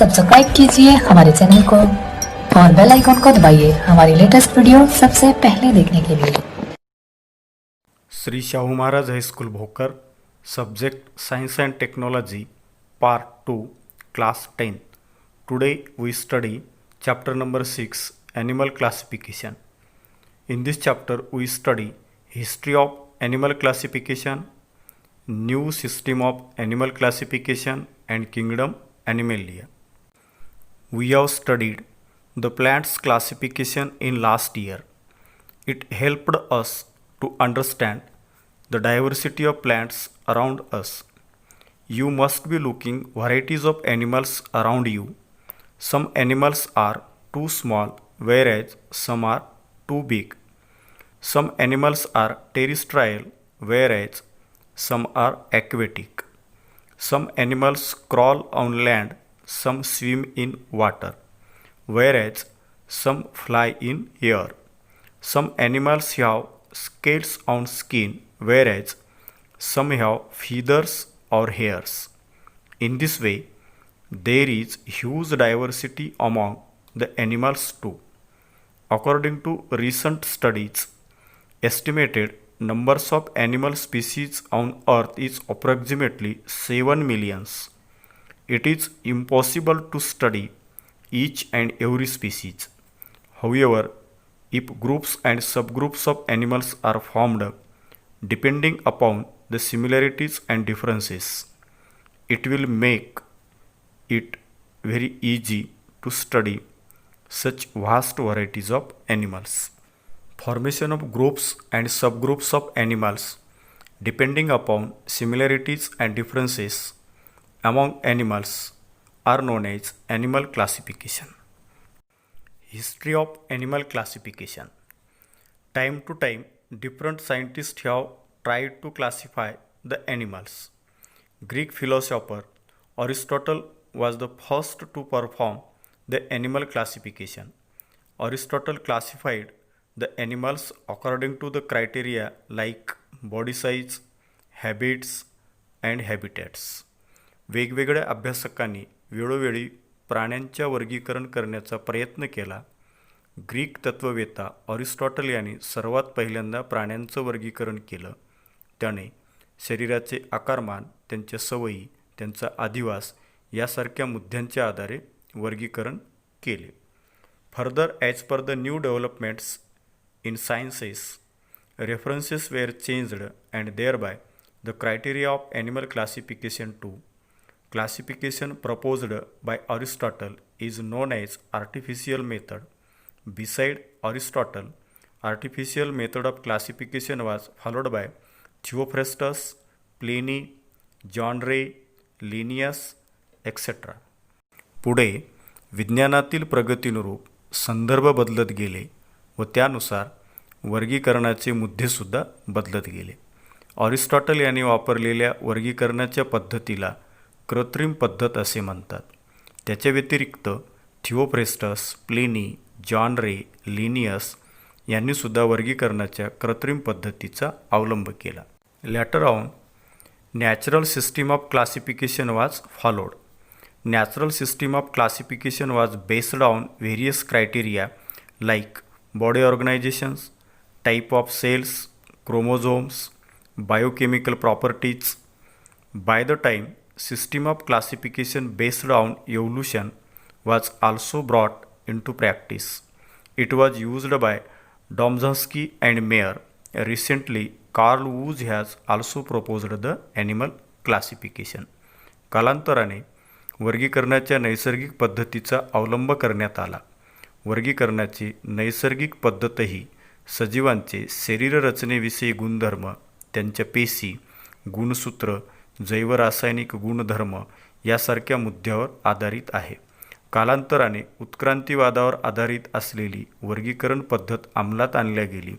Subscribe कीजिए हमारे channel को और बेल आइकन को दबाइए हमारी लेटेस्ट वीडियो सबसे पहले देखने के लिए। Shri Shahu Maharaj high school Bhokar, subject science and technology, part 2, class 10. Today we study chapter number 6, animal classification. In this chapter we study history of animal classification, new system of animal classification and kingdom Animalia. We have studied the plants classification in last year. It helped us to understand the diversity of plants around us. You must be looking varieties of animals around you. Some animals are too small, whereas some are too big. Some animals are terrestrial, whereas some are aquatic. Some animals crawl on land, some swim in water, whereas some fly in air. Some animals have scales on skin, whereas some have feathers or hairs. In this way, there is huge diversity among the animals too. According to recent studies, estimated numbers of animal species on earth is approximately 7 millions. It is impossible to study each and every species. However, if groups and subgroups of animals are formed depending upon the similarities and differences, it will make it very easy to study such vast varieties of animals. Formation of groups and subgroups of animals depending upon similarities and differences among animals are known as animal classification. History of animal classification. Time to time, different scientists have tried to classify the animals. Greek philosopher Aristotle was the first to perform the animal classification. Aristotle classified the animals according to the criteria like body size, habits and habitats. वेगवेगळ्या अभ्यासकांनी वेळोवेळी प्राण्यांच्या वर्गीकरण करण्याचा प्रयत्न केला. Greek तत्ववेत्ता Aristotle यांनी सर्वात पहिल्यांदा प्राण्यांचं वर्गीकरण केलं. त्याने शरीराचे आकारमान, त्यांच्या सवयी, त्यांचा अधिवास यासारख्या मुद्द्यांच्या आधारे वर्गीकरण केले. Further, as per the new developments in sciences, references were changed and thereby the criteria of animal classification too. Classification proposed by Aristotle is known as artificial method. Beside Aristotle, artificial method of classification was followed by Theophrastus, Pliny, John Ray, Linnaeus, etc. पुढे विज्ञानातील प्रगतीनुरूप संदर्भ बदलत गेले व त्यानुसार वर्गीकरणाचे मुद्देसुद्धा बदलत गेले. Aristotle यांनी वापरलेल्या वर्गीकरणाच्या पद्धतीला कृत्रिम पद्धत असे म्हणतात. त्याच्या व्यतिरिक्त Theophrastus, Pliny, John Ray, Linnaeus यांनीसुद्धा वर्गीकरणाच्या कृत्रिम पद्धतीचा अवलंब केला. Later on natural system of classification was followed. Natural system of classification was based on various criteria like body organizations, type of cells, chromosomes, biochemical properties. By the time system of classification based on evolution was also brought into practice, it was used by Domzhansky and Mayer. Recently, Carl Woese has also proposed the animal classification. कालांतराने वर्गीकरणाच्या नैसर्गिक पद्धतीचा अवलंब करण्यात आला. वर्गीकरणाची नैसर्गिक पद्धतही सजीवांचे शरीररचनेविषयी गुणधर्म, त्यांच्या पेशी, गुणसूत्र, जैवरासायनिक गुणधर्म यासारख्या मुद्द्यावर आधारित आहे. कालांतराने उत्क्रांतीवादावर आधारित असलेली वर्गीकरण पद्धत अंमलात आणल्या गेली.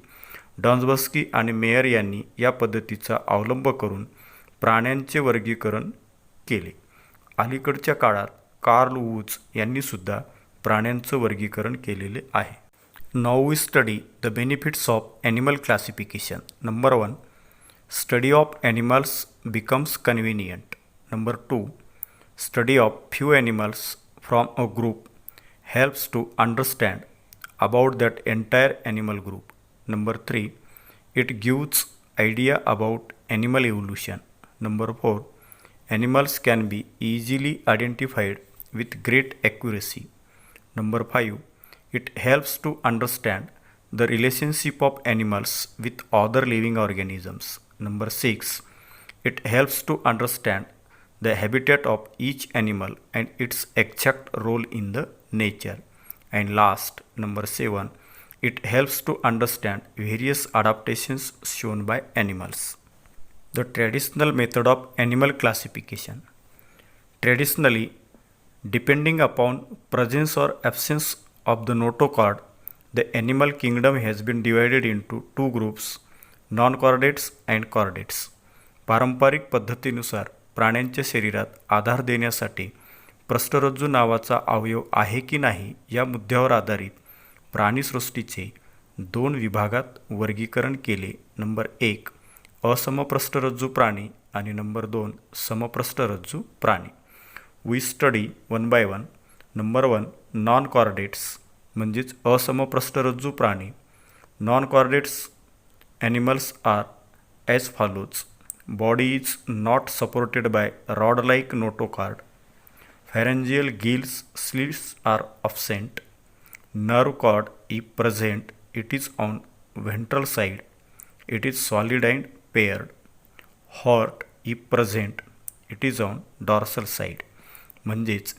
डॉम्झ्की आणि मेयर यांनी या पद्धतीचा अवलंब करून प्राण्यांचे वर्गीकरण केले. अलीकडच्या काळात कार्ल वूज यांनीसुद्धा प्राण्यांचं वर्गीकरण केलेले आहे. Now we study the benefits of animal classification. Number 1, study of animals becomes convenient. Number 2, study of few animals from a group helps to understand about that entire animal group. Number 3, it gives idea about animal evolution. Number 4, animals can be easily identified with great accuracy. Number 5, it helps to understand the relationship of animals with other living organisms. Number 6, it helps to understand the habitat of each animal and its exact role in the nature. And last, number 7, it helps to understand various adaptations shown by animals. The traditional method of animal classification. Traditionally, depending upon presence or absence of the notochord, the animal kingdom has been divided into two groups, non-chordates and chordates. पारंपरिक पद्धतीनुसार प्राण्यांच्या शरीरात आधार देण्यासाठी पृष्ठरज्जू नावाचा अवयव आहे की नाही या मुद्द्यावर आधारित प्राणीसृष्टीचे दोन विभागात वर्गीकरण केले. नंबर 1, असमपृष्ठरज्जू प्राणी आणि नंबर 2, समपृष्ठरज्जू प्राणी. We study one by one. Number 1, non chordates म्हणजेच असमपृष्ठरज्जू प्राणी. Non chordates animals are as follows. Body is not supported by rod-like notochord. Pharyngeal gills slits are absent. Nerve cord is present. It is on ventral side. It is solid and paired. Heart is present. It is on dorsal side. म्हणजेच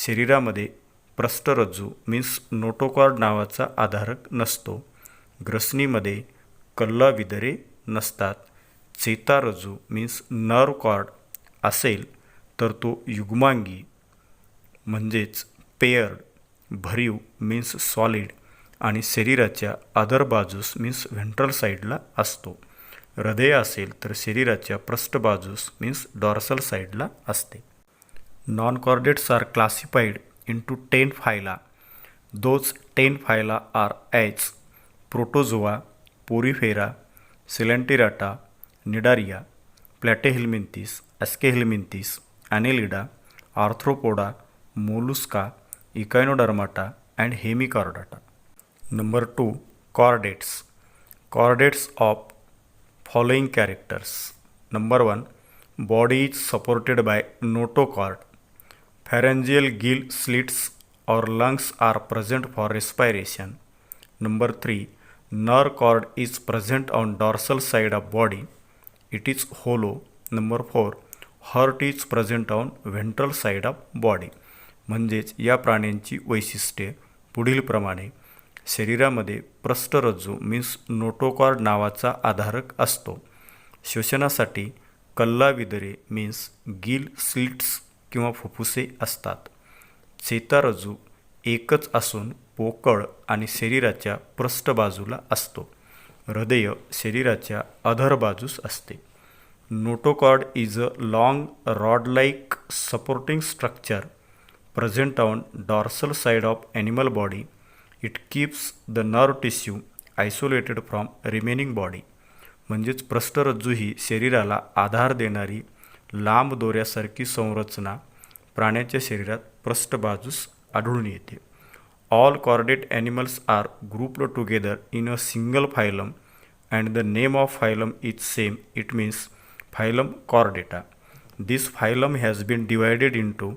शरीरामध्ये पृष्ठरज्जू means notochord नावाचा आधारक नसतो. ग्रसनीमध्ये कल्ला विदरे नसतात. चेतारज्जू means nerve cord असेल तर तो युग्मांगी म्हणजेच paired, भरीव मीन्स सॉलिड आणि शरीराच्या अदर बाजूस मीन्स व्हेंट्रल साईडला असतो. हृदय असेल तर शरीराच्या पृष्ठबाजूस मीन्स डॉर्सल साईडला असते. Non chordates are classified into 10 phyla. Those 10 phyla are as protozoa, porifera, coelenterata, cnidaria, platyhelminthes, aschelminthes, annelida, arthropoda, mollusca, echinodermata and hemichordata. Number 2, chordates. Chordates of following characters. Number 1, body is supported by notochord. pharyngeal gill slits or lungs are present for respiration. Number 3, nerve cord is present on dorsal side of body. It is hollow. Number 4, heart is present on ventral side of body. म्हणजेच या प्राण्यांची वैशिष्ट्ये पुढीलप्रमाणे. शरीरामध्ये पृष्ठरज्जू means notochord नावाचा आधारक असतो. श्वसनासाठी कल्ला विदरे means gill slits किंवा फुफ्फुसे असतात. चेतारज्जू एकच असून पोकळ आणि शरीराच्या पृष्ठबाजूला असतो. हृदय शरीराच्या अधर बाजूस असते. Notochord is a long rod-like supporting structure present on dorsal side of animal body. It keeps the nerve tissue isolated from remaining body. म्हणजेच पृष्ठरज्जू ही शरीराला आधार देणारी लांब दोऱ्यासारखी संरचना प्राण्याच्या शरीरात पृष्ठबाजूस आढळून येते. All chordate animals are grouped together in a single phylum and the name of phylum is same. It means phylum Chordata. This phylum has been divided into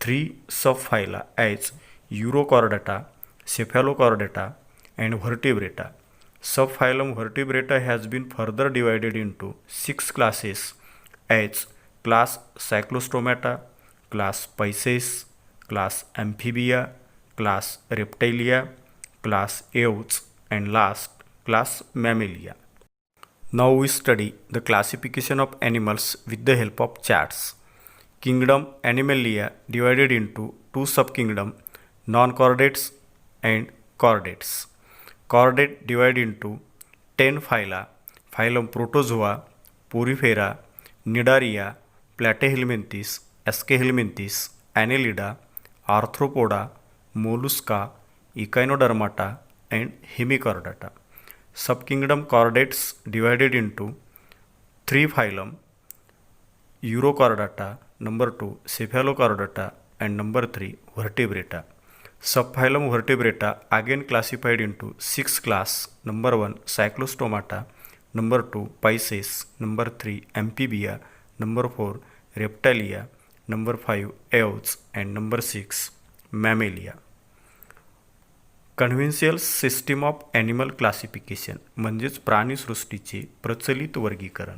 3 subphyla as Urochordata, Cephalochordata and Vertebrata. Subphylum Vertebrata has been further divided into 6 classes as class Cyclostomata, class Pisces, class Amphibia, class Reptilia, class Eots and last class Mammalia. Now we study the classification of animals with the help of charts. Kingdom Animalia divided into 2 subkingdom, non-chordates and chordates. Chordate divided into 10 phyla, phylum Protozoa, Porifera, Nidaria, Platyhelminthes, Escahelminthes, Annelida, Arthropoda, Mollusca, Echinodermata and Hemichordata. Subkingdom Chordates divided into 3 phylum, Urochordata, number 2 Cephalochordata, and number 3 vertebrata. Subphylum vertebrata again classified into 6 class. Number 1 cyclostomata, number 2 pisces, number 3 amphibia, number 4 reptilia, number 5 aves, and number 6 mammalia. Conventional system of animal classification म्हणजेच प्राणीसृष्टीचे प्रचलित वर्गीकरण.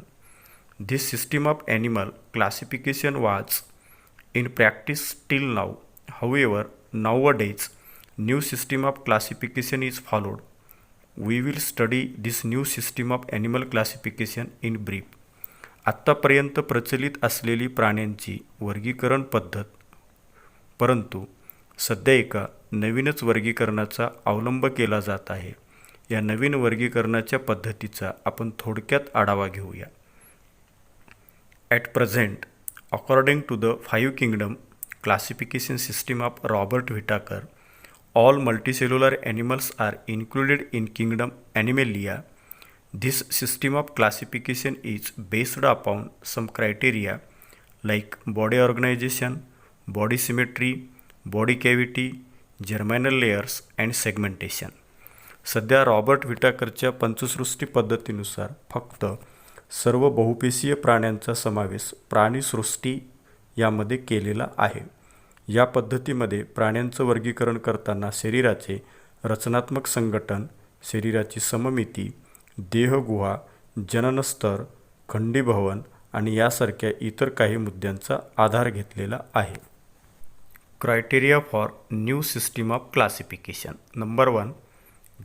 This system of animal classification was in practice till now. However nowadays new system of classification is followed. We will study this new system of animal classification in brief. आत्तापर्यंत प्रचलित असलेली प्राण्यांची वर्गीकरण पद्धत, परंतु सध्या एका नवीनच वर्गीकरणाचा अवलंब केला जात आहे. या नवीन वर्गीकरणाच्या पद्धतीचा आपण थोडक्यात आढावा घेऊया. At present, according to the 5 kingdom classification system of Robert Whittaker, all multicellular animals are included in kingdom animalia. This system of classification is based upon some criteria like body organization, body symmetry, body cavity, germinal layers and segmentation. सध्या Robert व्हिटाकरच्या पंचसृष्टी पद्धतीनुसार फक्त सर्व बहुपेशीय प्राण्यांचा समावेश प्राणीसृष्टी यामध्ये केलेला आहे. या पद्धतीमध्ये प्राण्यांचं वर्गीकरण करताना शरीराचे रचनात्मक संघटन, शरीराची सममिती, देहगुहा, जननस्तर, खंडीभवन आणि यासारख्या इतर काही मुद्द्यांचा आधार घेतलेला आहे. Criteria for new system of classification. Number 1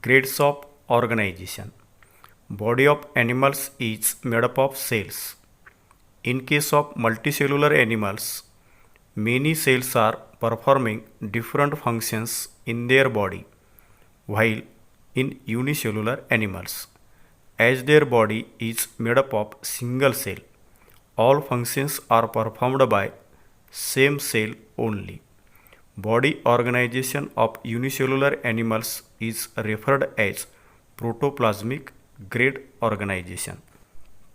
grades of organisation. Body of animals is made up of cells. In case of multicellular animals, many cells are performing different functions in their body, while in unicellular animals, as their body is made up of single cell, all functions are performed by same cell only. Body organization of unicellular animals is referred as protoplasmic grade organization.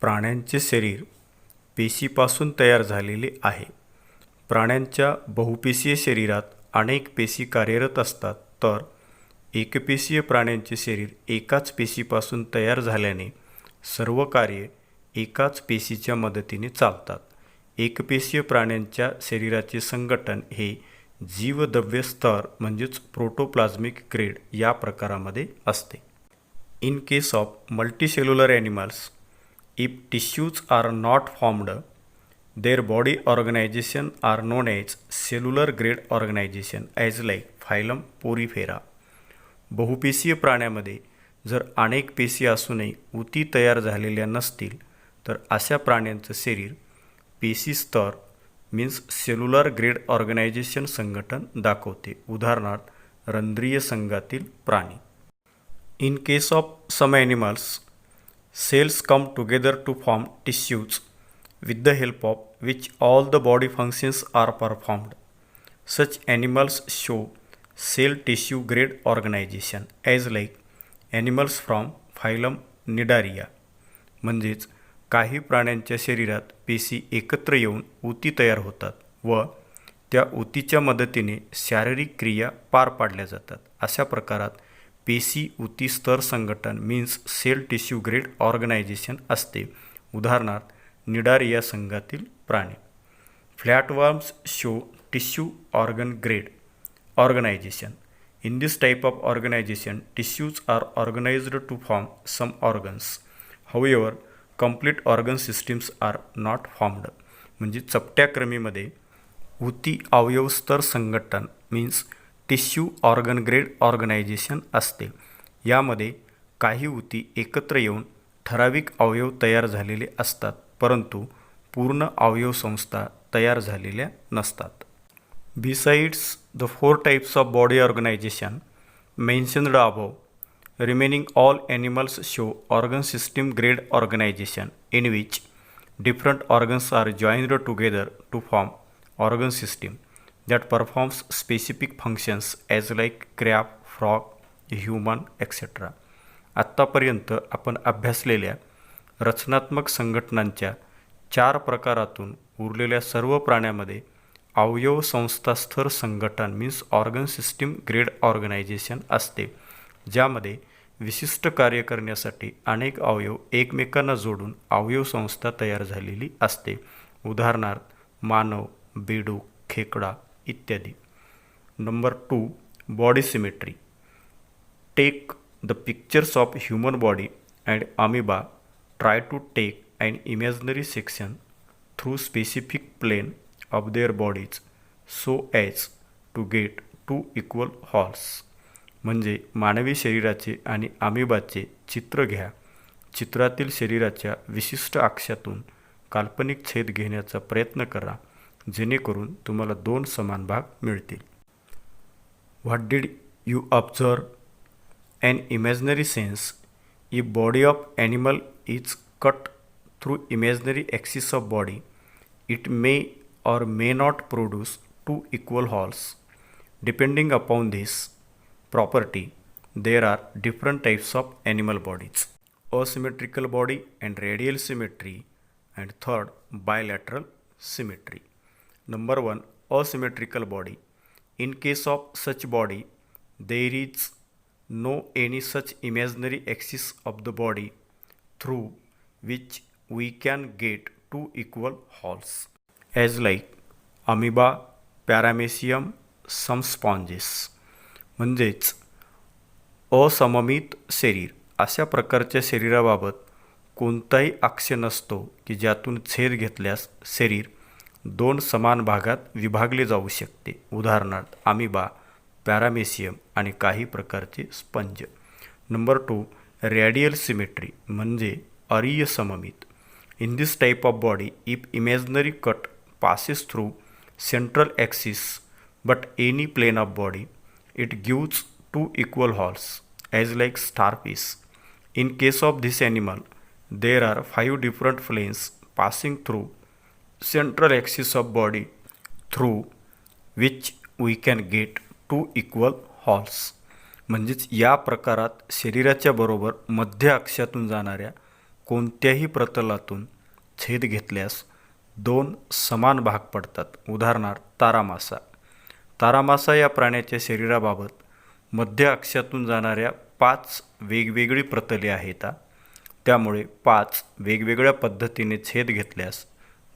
प्राण्यांचे शरीर पेशीपासून तयार झालेले आहे. प्राण्यांच्या बहुपेशीय शरीरात अनेक पेशी कार्यरत असतात, तर एकपेशीय प्राण्यांचे शरीर एकाच पेशीपासून तयार झाल्याने सर्व कार्ये एकाच पेशीच्या मदतीने चालतात. एकपेशीय प्राण्यांच्या शरीराचे संघटन हे जीवद्रव्य स्तर म्हणजेच प्रोटोप्लाझ्मिक ग्रेड या प्रकारामध्ये असते. In case of multicellular animals, if tissues are not formed, their body organisation are known as cellular grade organisation as like phylum Porifera. बहुपेशीय प्राण्यामध्ये जर अनेक पेशी असूनही उती तयार झालेल्या नसतील, तर अशा प्राण्यांचं शरीर पेशी स्तर मीन्स सेल्युलर ग्रेड ऑर्गनायझेशन संघटन दाखवते. उदाहरणार्थ रंध्रीय संघातील प्राणी. In case of some animals, cells come together to form tissues with the help of which all the body functions are performed. Such animals show cell tissue grade organization as like animals from phylum Nidaria. म्हणजेच काही प्राण्यांच्या शरीरात पेशी एकत्र येऊन ऊती तयार होतात व त्या ऊतीच्या मदतीने शारीरिक क्रिया पार पाडल्या जातात. अशा प्रकारात पेशी ऊती स्तर संघटन means cell tissue grade organisation असते. उदाहरणार्थ निडारिया संघातील प्राणी. Flatworms show tissue organ grade organization. In this type of organization, tissues are organized to form some organs. However, complete organ systems are not formed. म्हणजे चपट्या क्रमीमध्ये ऊती अवयव स्तर संघटन means tissue organ grade organisation असते. यामध्ये काही ऊती एकत्र येऊन ठराविक अवयव तयार झालेले असतात, परंतु पूर्ण अवयव संस्था तयार झालेल्या नसतात. Besides the 4 types of body organization mentioned above, remaining all animals show organ system grade organization in which different organs are joined together to form organ system that performs specific functions as like crab, frog, human, etc. आत्तापर्यंत आपण अभ्यासलेल्या रचनात्मक संघटनांच्या 4 प्रकारातून उरलेल्या सर्व प्राण्यामध्ये अवयव संस्थास्तर संघटन means organ system grade organisation असते, ज्यामध्ये विशिष्ट कार्य करण्यासाठी अनेक अवयव एकमेकांना जोडून अवयव संस्था तयार झालेली असते. उदाहरणार्थ मानव, बेडूक, खेकडा इत्यादी. Number 2, body symmetry. Take the pictures of human body and amoeba try to take an imaginary section through specific plane of their bodies so as to get two equal holes. म्हणजे मानवी शरीराचे आणि अमिबाचे चित्र घ्या. चित्रातील शरीराच्या विशिष्ट अक्षातून काल्पनिक छेद घेण्याचा प्रयत्न करा, जेणेकरून तुम्हाला 2 समान भाग मिळतील. What did you observe? An imaginary sense. If body of animal is cut through imaginary axis of body, it may or may not produce 2 equal holes. Depending upon this property, there are different types of animal bodies: asymmetrical body and radial symmetry, and third, bilateral symmetry. Number 1, asymmetrical body. In case of such body, there is no any such imaginary axis of the body through which we can get 2 equal holes, as like amoeba, paramecium, some sponges. म्हणजेच असममित शरीर अशा प्रकारच्या शरीराबाबत कोणताही अक्ष नसतो की ज्यातून छेद घेतल्यास शरीर 2 समान भागात विभागले जाऊ शकते. उदाहरणार्थ अमिबा, पॅरामेशियम आणि काही प्रकारचे स्पंज. नंबर 2, रॅडियल सिमेट्री म्हणजे अरीय सममित. In this type of body if imaginary cut passes through central axis but any plane of body, it gives 2 equal holes, as like starfish. In case of this animal, there are 5 different planes passing through central axis of body through which we can get 2 equal holes. म्हणजेच या प्रकारात शरीराच्या बरोबर मध्य अक्षातून जाणाऱ्या कोणत्याही प्रतलातून छेद घेतल्यास 2 समान भाग पडतात. उदाहरणार्थ तारामासा. तारामासा या प्राण्याच्या शरीराबाबत मध्य अक्षातून जाणाऱ्या 5 वेगवेगळी प्रतले आहेत. त्यामुळे 5 वेगवेगळ्या पद्धतीने छेद घेतल्यास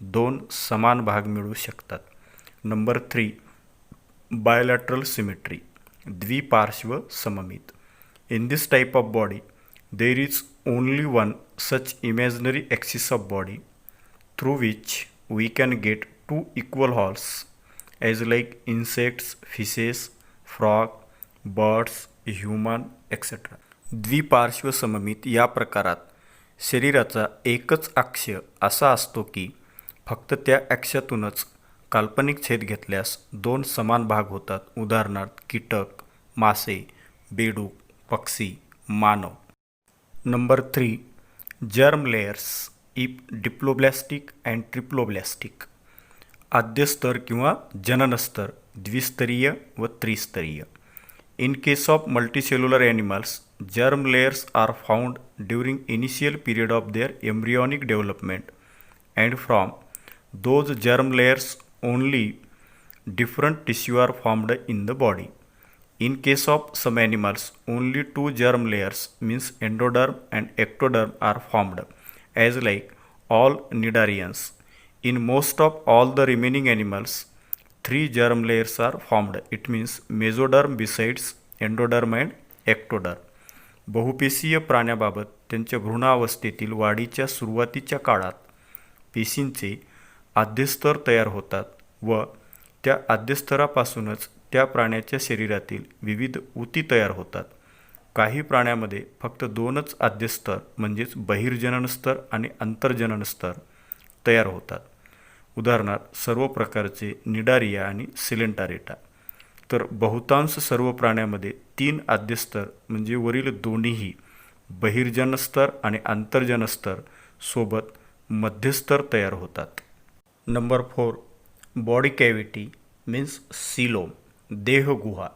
2 समान भाग मिळू शकतात. नंबर 3, बायलॅटरल सिमेट्री द्विपार्श्व सममित. In this type of body there is only one such imaginary axis of body through which we can get 2 equal holes, as like insects, fishes, frog, birds, human, etc. द्विपार्श्व सममित या प्रकारात शरीराचा एकच अक्ष असा असतो की फक्त त्या अक्षातूनच काल्पनिक छेद घेतल्यास 2 समान भाग होतात. उदाहरणार्थ कीटक, मासे, बेडूक, पक्षी, मानव. Number 3, germ layers if diploblastic and triploblastic. आद्यस्तर किंवा जननस्तर द्विस्तरीय व त्रिस्तरीय. In case of multicellular animals, germ layers are found during initial period of their embryonic development and from those germ layers only different tissue are formed in the body. In case of some animals, only 2 germ layers means endoderm and ectoderm are formed, as like all cnidarians. In most of all the remaining animals, 3 germ layers are formed. It means mesoderm besides endoderm and ectoderm. बहुपेशीय प्राण्याबाबत त्यांच्या भ्रूणावस्थेतील वाढीच्या सुरुवातीच्या काळात पेशींचे आद्यस्तर तयार होतात व त्या आद्यस्तरापासूनच त्या प्राण्याच्या शरीरातील विविध ऊती तयार होतात. काही प्राण्यामध्ये फक्त 2च आद्यस्तर म्हणजेच बहिर्जनन स्तर आणि अंतर्जनन स्तर तयार होतात. उदाहरणार्थ सर्व प्रकारचे निडारिया आणि सिलेंटारेटा. तर बहुतांश सर्व प्राण्यामध्ये 3 आद्यस्तर म्हणजे वरील दोन्हीही बहिर्जन स्तर आणि अंतर्जन स्तर सोबत मध्यस्तर तयार होतात. Number 4, body cavity means coelom देहगुहा.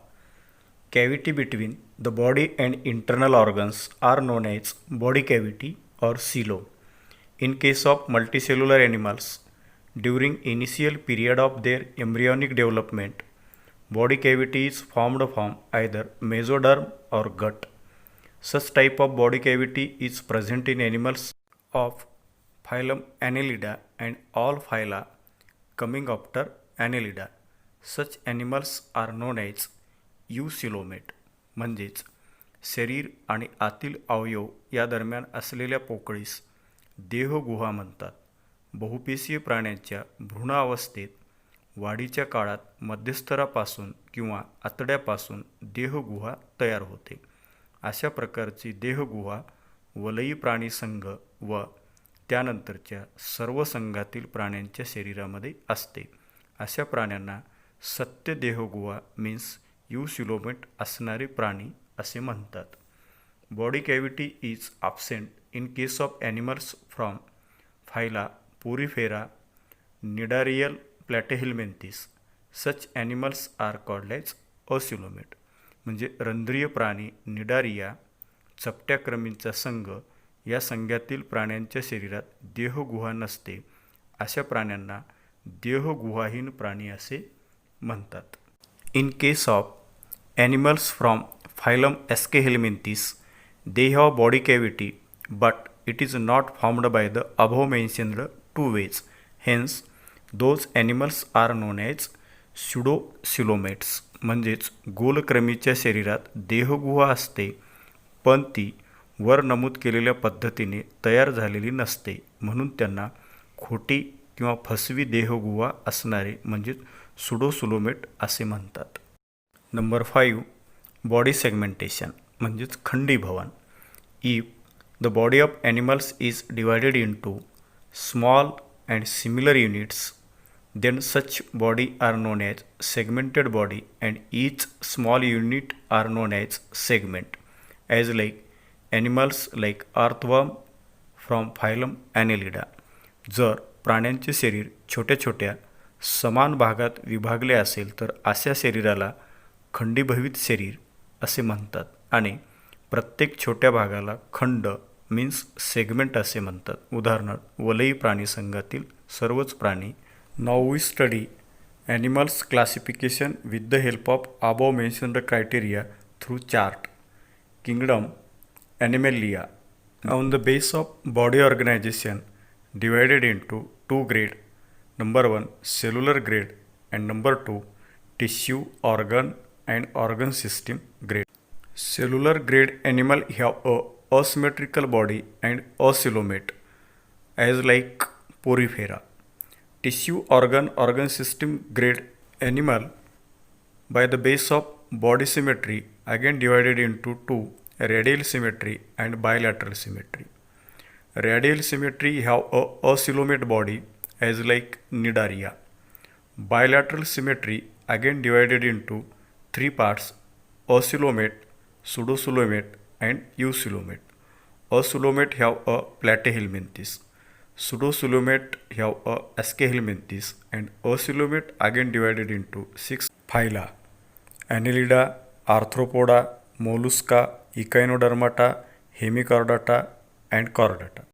Cavity between the body and internal organs are known as body cavity और coelom. In case of multicellular animals, During initial period of their embryonic development, body cavity is formed from either mesoderm or gut. Such type of body cavity is present in animals of phylum Annelida and all phyla coming after Annelida. Such animals are known as eucoelomate, म्हणजेच शरीर आणि आतील अवयव या दरम्यान असलेल्या पोकळीस देहगुहा म्हणतात. बहुपेशीय प्राण्यांच्या भ्रूणावस्थेत वाढीच्या काळात मध्यस्थरापासून किंवा आतड्यापासून देहगुहा तयार होते. अशा प्रकारची देहगुहा वलयी प्राणीसंघ व त्यानंतरच्या सर्व संघातील प्राण्यांच्या शरीरामध्ये असते. अशा प्राण्यांना सत्य देहगुहा मीन्स eucoelomate असणारे प्राणी असे म्हणतात. Body cavity is absent in case of animals from phyla Porifera, Cnidarial, Platyhelminthes. Such animals are called as ocoelomate. म्हणजे रंध्रीय प्राणी निडारिया, चपट्या क्रमींचा संघ या संघातील प्राण्यांच्या शरीरात देहगुहा नसते. अशा प्राण्यांना देहगुहाहीन प्राणी असे म्हणतात. In case of animals from phylum Aschelminthis, they have body cavity, but it is not formed by the above mentioned two ways. Hence, those animals are known as pseudocoelomates. म्हणजेच गोलक्रमीच्या शरीरात देहगुहा असते, पण ती वर नमूद केलेल्या पद्धतीने तयार झालेली नसते, म्हणून त्यांना खोटी किंवा फसवी देहगुहा असणारे म्हणजेच सुडोसुलोमेट असे म्हणतात. नंबर 5 बॉडी सेगमेंटेशन म्हणजेच खंडीभवन. If the body of animals is divided into small and similar units, then such body are known as segmented body and each small unit are known as segment, as like animals like earthworm from phylum Annelida. जर प्राण्यांचे शरीर छोट्या छोट्या समान भागात विभागले असेल तर अशा शरीराला खंडीभवित शरीर असे म्हणतात आणि प्रत्येक छोट्या भागाला खंड मीन्स सेगमेंट असे म्हणतात. उदाहरणार्थ वलयी प्राणी संघातील सर्वच प्राणी. Now we study animals classification with the help of above mentioned criteria through chart. Kingdom Animalia. On the base of body organization divided into two grades. Number 1 cellular grade and number 2 tissue, organ and organ system grade. Cellular grade animal have a asymmetrical body and ocoelomate as like Porifera. Tissue, organ system grade animal by the base of body symmetry again divided into two, radial symmetry and bilateral symmetry. Radial symmetry have a ocoelomate body as like Cnidaria. Bilateral symmetry again divided into three parts, ocoelomate, pseudocoelomate and eucoelomate. Ocoelomate have a Platyhelminthes. Pseudocoelomate have a Aschelminthis and ocoelomate again divided into 6 phyla: Annelida, Arthropoda, Mollusca, Echinodermata, Hemichordata and Chordata.